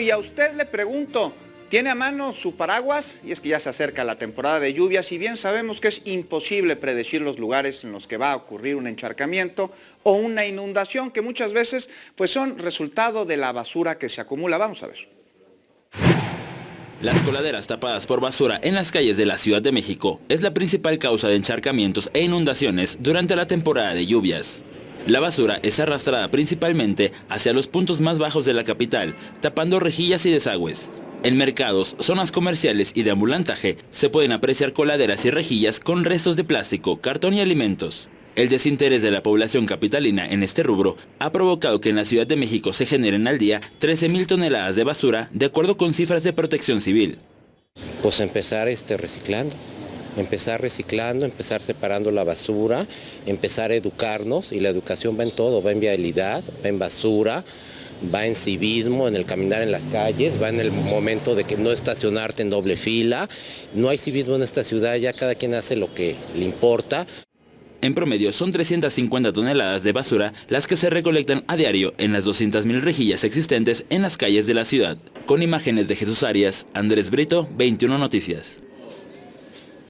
y a usted le pregunto, ¿tiene a mano su paraguas? Y es que ya se acerca la temporada de lluvias y bien sabemos que es imposible predecir los lugares en los que va a ocurrir un encharcamiento o una inundación que muchas veces pues son resultado de la basura que se acumula. Vamos a ver. Las coladeras tapadas por basura en las calles de la Ciudad de México es la principal causa de encharcamientos e inundaciones durante la temporada de lluvias. La basura es arrastrada principalmente hacia los puntos más bajos de la capital, tapando rejillas y desagües. En mercados, zonas comerciales y de ambulantaje se pueden apreciar coladeras y rejillas con restos de plástico, cartón y alimentos. El desinterés de la población capitalina en este rubro ha provocado que en la Ciudad de México se generen al día 13,000 toneladas de basura, de acuerdo con cifras de Protección Civil. Pues empezar reciclando, empezar separando la basura, empezar a educarnos, y la educación va en todo, va en vialidad, va en basura, va en civismo, en el caminar en las calles, va en el momento de que no estacionarte en doble fila. No hay civismo en esta ciudad, ya cada quien hace lo que le importa. En promedio son 350 toneladas de basura las que se recolectan a diario en las 200,000 rejillas existentes en las calles de la ciudad. Con imágenes de Jesús Arias, Andrés Brito, 21 Noticias.